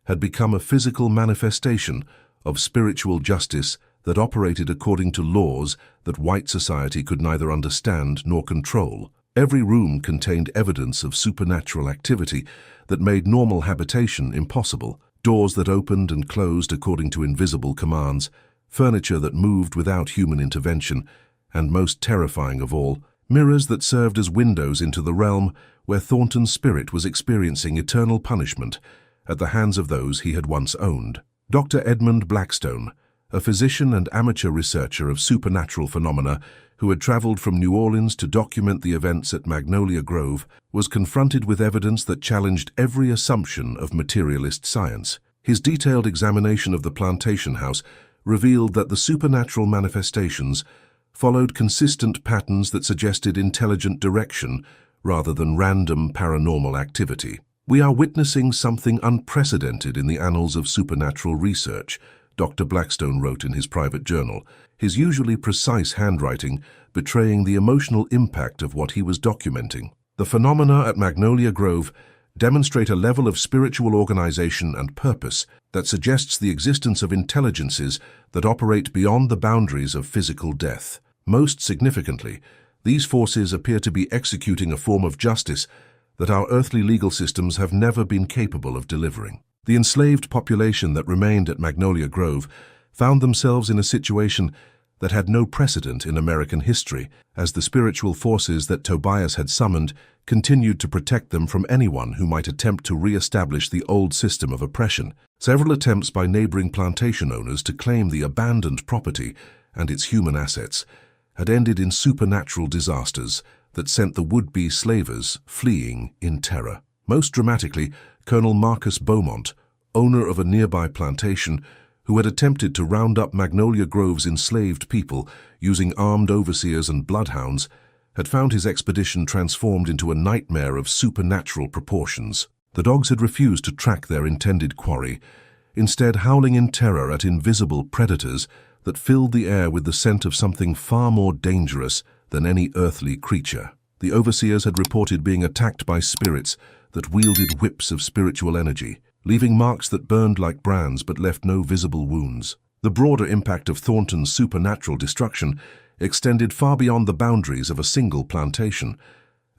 had become a physical manifestation of spiritual justice that operated according to laws that white society could neither understand nor control. Every room contained evidence of supernatural activity that made normal habitation impossible. Doors that opened and closed according to invisible commands, furniture that moved without human intervention, and most terrifying of all, mirrors that served as windows into the realm where Thornton's spirit was experiencing eternal punishment at the hands of those he had once owned. Dr. Edmund Blackstone, a physician and amateur researcher of supernatural phenomena who had traveled from New Orleans to document the events at Magnolia Grove, was confronted with evidence that challenged every assumption of materialist science. His detailed examination of the plantation house revealed that the supernatural manifestations followed consistent patterns that suggested intelligent direction rather than random paranormal activity. "We are witnessing something unprecedented in the annals of supernatural research," Dr. Blackstone wrote in his private journal, his usually precise handwriting betraying the emotional impact of what he was documenting. "The phenomena at Magnolia Grove demonstrate a level of spiritual organization and purpose that suggests the existence of intelligences that operate beyond the boundaries of physical death. Most significantly, these forces appear to be executing a form of justice that our earthly legal systems have never been capable of delivering." The enslaved population that remained at Magnolia Grove found themselves in a situation that had no precedent in American history, as the spiritual forces that Tobias had summoned continued to protect them from anyone who might attempt to re-establish the old system of oppression. Several attempts by neighboring plantation owners to claim the abandoned property and its human assets had ended in supernatural disasters that sent the would-be slavers fleeing in terror. Most dramatically, Colonel Marcus Beaumont, owner of a nearby plantation, who had attempted to round up Magnolia Grove's enslaved people using armed overseers and bloodhounds, had found his expedition transformed into a nightmare of supernatural proportions. The dogs had refused to track their intended quarry, instead howling in terror at invisible predators that filled the air with the scent of something far more dangerous than any earthly creature. The overseers had reported being attacked by spirits that wielded whips of spiritual energy, leaving marks that burned like brands but left no visible wounds. The broader impact of Thornton's supernatural destruction extended far beyond the boundaries of a single plantation,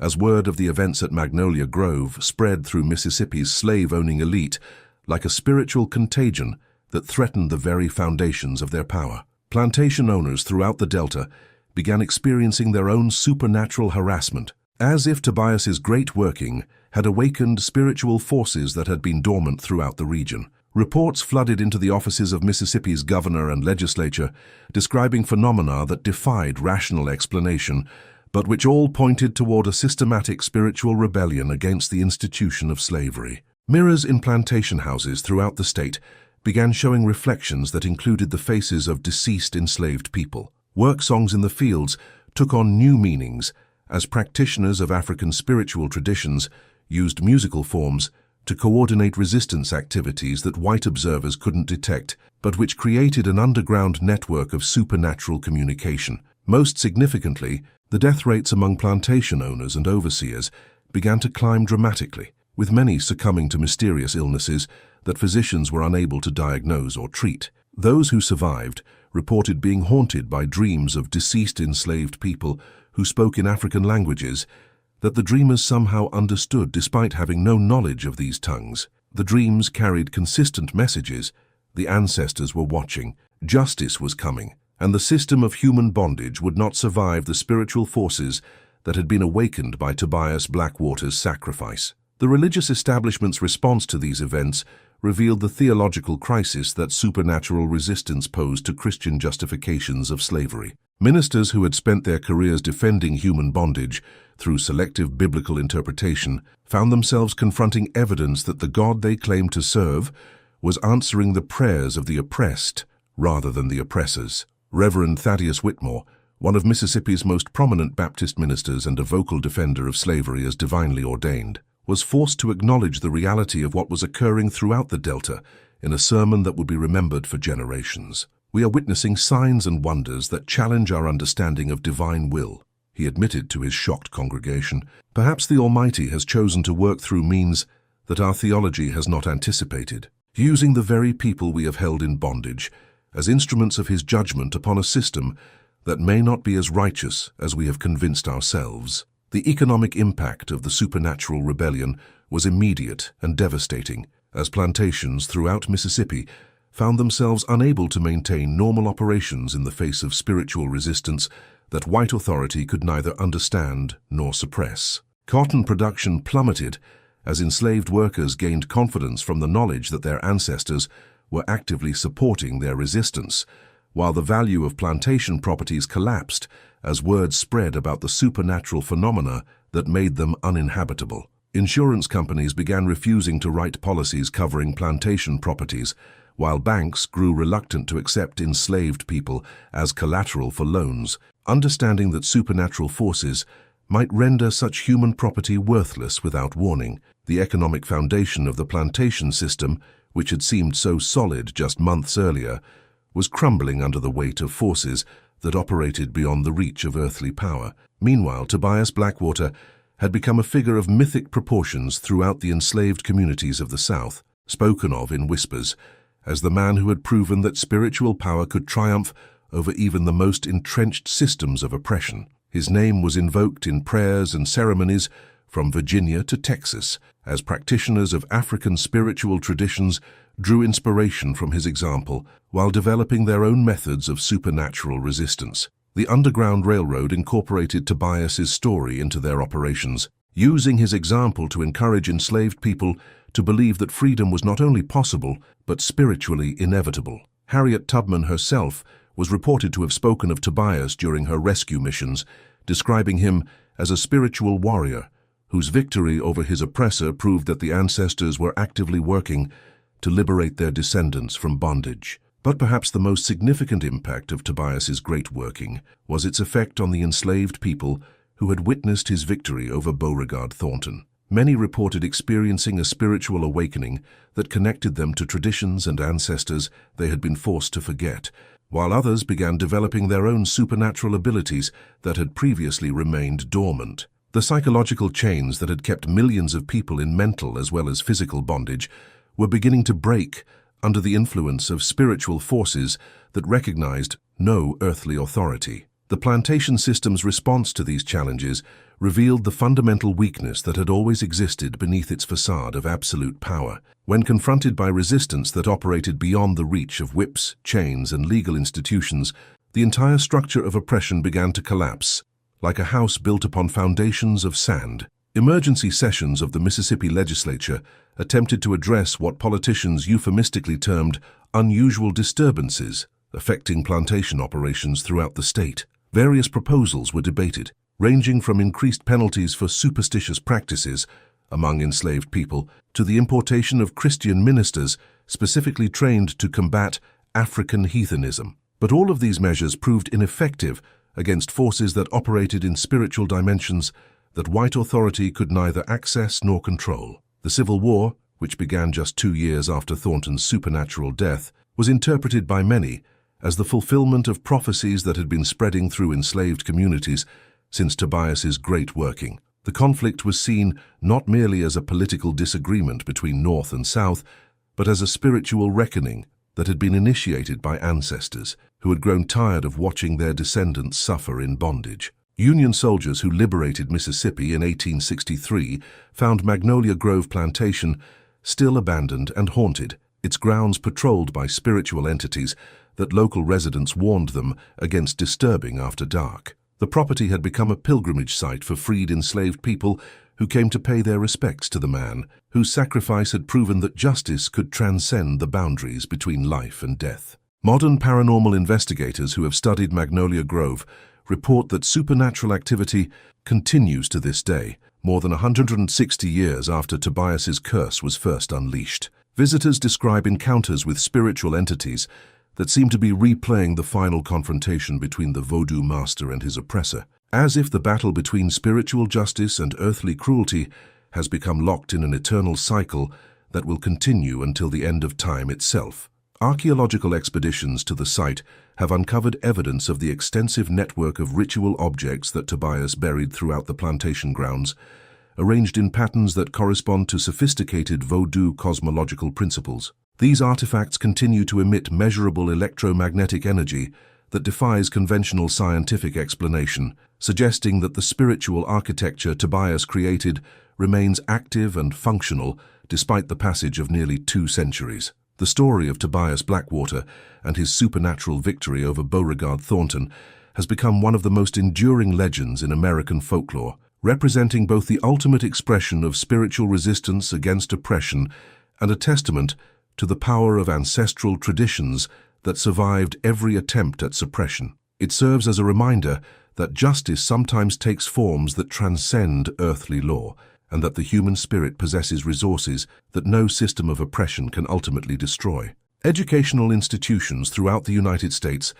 as word of the events at Magnolia Grove spread through Mississippi's slave-owning elite like a spiritual contagion that threatened the very foundations of their power. Plantation owners throughout the Delta began experiencing their own supernatural harassment, as if Tobias's great working had awakened spiritual forces that had been dormant throughout the region. Reports flooded into the offices of Mississippi's governor and legislature, describing phenomena that defied rational explanation, but which all pointed toward a systematic spiritual rebellion against the institution of slavery. Mirrors in plantation houses throughout the state began showing reflections that included the faces of deceased enslaved people. Work songs in the fields took on new meanings as practitioners of African spiritual traditions used musical forms to coordinate resistance activities that white observers couldn't detect, but which created an underground network of supernatural communication. Most significantly, the death rates among plantation owners and overseers began to climb dramatically, with many succumbing to mysterious illnesses that physicians were unable to diagnose or treat. Those who survived reported being haunted by dreams of deceased enslaved people who spoke in African languages that the dreamers somehow understood despite having no knowledge of these tongues. The dreams carried consistent messages. The ancestors were watching, justice was coming, and the system of human bondage would not survive the spiritual forces that had been awakened by Tobias Blackwater's sacrifice. The religious establishment's response to these events revealed the theological crisis that supernatural resistance posed to Christian justifications of slavery. Ministers who had spent their careers defending human bondage through selective biblical interpretation found themselves confronting evidence that the God they claimed to serve was answering the prayers of the oppressed rather than the oppressors. Reverend Thaddeus Whitmore, one of Mississippi's most prominent Baptist ministers and a vocal defender of slavery as divinely ordained, was forced to acknowledge the reality of what was occurring throughout the Delta in a sermon that would be remembered for generations. "We are witnessing signs and wonders that challenge our understanding of divine will," he admitted to his shocked congregation. "Perhaps the Almighty has chosen to work through means that our theology has not anticipated, using the very people we have held in bondage as instruments of his judgment upon a system that may not be as righteous as we have convinced ourselves." The economic impact of the supernatural rebellion was immediate and devastating, as plantations throughout Mississippi found themselves unable to maintain normal operations in the face of spiritual resistance that white authority could neither understand nor suppress. Cotton production plummeted as enslaved workers gained confidence from the knowledge that their ancestors were actively supporting their resistance, while the value of plantation properties collapsed as word spread about the supernatural phenomena that made them uninhabitable. Insurance companies began refusing to write policies covering plantation properties, while banks grew reluctant to accept enslaved people as collateral for loans, understanding that supernatural forces might render such human property worthless without warning. The economic foundation of the plantation system, which had seemed so solid just months earlier, was crumbling under the weight of forces that operated beyond the reach of earthly power. Meanwhile, Tobias Blackwater had become a figure of mythic proportions throughout the enslaved communities of the South, spoken of in whispers as the man who had proven that spiritual power could triumph over even the most entrenched systems of oppression. His name was invoked in prayers and ceremonies from Virginia to Texas, as practitioners of African spiritual traditions drew inspiration from his example while developing their own methods of supernatural resistance. The Underground Railroad incorporated Tobias's story into their operations, using his example to encourage enslaved people to believe that freedom was not only possible, but spiritually inevitable. Harriet Tubman herself was reported to have spoken of Tobias during her rescue missions, describing him as a spiritual warrior whose victory over his oppressor proved that the ancestors were actively working to liberate their descendants from bondage. But perhaps the most significant impact of Tobias's great working was its effect on the enslaved people who had witnessed his victory over Beauregard Thornton. Many reported experiencing a spiritual awakening that connected them to traditions and ancestors they had been forced to forget, while others began developing their own supernatural abilities that had previously remained dormant. The psychological chains that had kept millions of people in mental as well as physical bondage were beginning to break under the influence of spiritual forces that recognized no earthly authority. The plantation system's response to these challenges revealed the fundamental weakness that had always existed beneath its facade of absolute power. When confronted by resistance that operated beyond the reach of whips, chains, and legal institutions, the entire structure of oppression began to collapse, like a house built upon foundations of sand. Emergency sessions of the Mississippi legislature attempted to address what politicians euphemistically termed unusual disturbances affecting plantation operations throughout the state. Various proposals were debated, ranging from increased penalties for superstitious practices among enslaved people to the importation of Christian ministers specifically trained to combat African heathenism. But all of these measures proved ineffective against forces that operated in spiritual dimensions that white authority could neither access nor control. The Civil War, which began just 2 years after Thornton's supernatural death, was interpreted by many as the fulfillment of prophecies that had been spreading through enslaved communities since Tobias's great working. The conflict was seen not merely as a political disagreement between North and South, but as a spiritual reckoning that had been initiated by ancestors who had grown tired of watching their descendants suffer in bondage. Union soldiers who liberated Mississippi in 1863 found Magnolia Grove Plantation still abandoned and haunted, its grounds patrolled by spiritual entities that local residents warned them against disturbing after dark. The property had become a pilgrimage site for freed enslaved people who came to pay their respects to the man whose sacrifice had proven that justice could transcend the boundaries between life and death. Modern paranormal investigators who have studied Magnolia Grove report that supernatural activity continues to this day, more than 160 years after Tobias's curse was first unleashed. Visitors describe encounters with spiritual entities that seem to be replaying the final confrontation between the Voodoo master and his oppressor, as if the battle between spiritual justice and earthly cruelty has become locked in an eternal cycle that will continue until the end of time itself. Archaeological expeditions to the site have uncovered evidence of the extensive network of ritual objects that Tobias buried throughout the plantation grounds, arranged in patterns that correspond to sophisticated Voodoo cosmological principles. These artifacts continue to emit measurable electromagnetic energy that defies conventional scientific explanation, suggesting that the spiritual architecture Tobias created remains active and functional despite the passage of nearly 2 centuries. The story of Tobias Blackwater and his supernatural victory over Beauregard Thornton has become one of the most enduring legends in American folklore, representing both the ultimate expression of spiritual resistance against oppression and a testament to the power of ancestral traditions that survived every attempt at suppression. It serves as a reminder that justice sometimes takes forms that transcend earthly law, and that the human spirit possesses resources that no system of oppression can ultimately destroy. Educational institutions throughout the United States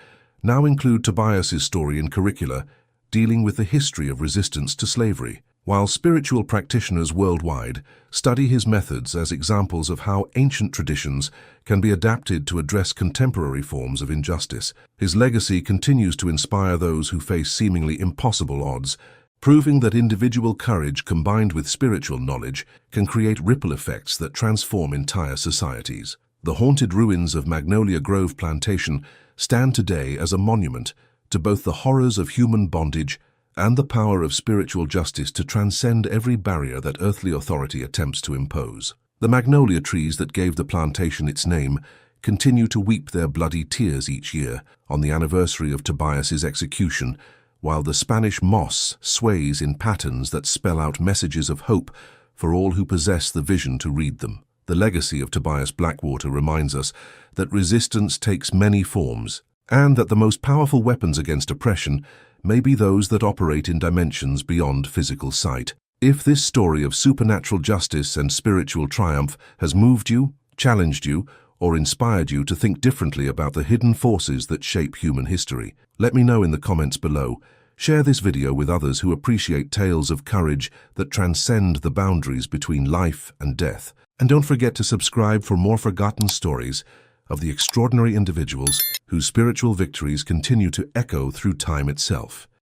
now include Tobias's story in curricula dealing with the history of resistance to slavery, while spiritual practitioners worldwide study his methods as examples of how ancient traditions can be adapted to address contemporary forms of injustice. His legacy continues to inspire those who face seemingly impossible odds, proving that individual courage combined with spiritual knowledge can create ripple effects that transform entire societies. The haunted ruins of Magnolia Grove Plantation stand today as a monument to both the horrors of human bondage and the power of spiritual justice to transcend every barrier that earthly authority attempts to impose. The magnolia trees that gave the plantation its name continue to weep their bloody tears each year on the anniversary of Tobias's execution, while the Spanish moss sways in patterns that spell out messages of hope for all who possess the vision to read them. The legacy of Tobias Blackwater reminds us that resistance takes many forms, and that the most powerful weapons against oppression may be those that operate in dimensions beyond physical sight. If this story of supernatural justice and spiritual triumph has moved you, challenged you, or inspired you to think differently about the hidden forces that shape human history, let me know in the comments below. Share this video with others who appreciate tales of courage that transcend the boundaries between life and death. And don't forget to subscribe for more forgotten stories of the extraordinary individuals whose spiritual victories continue to echo through time itself.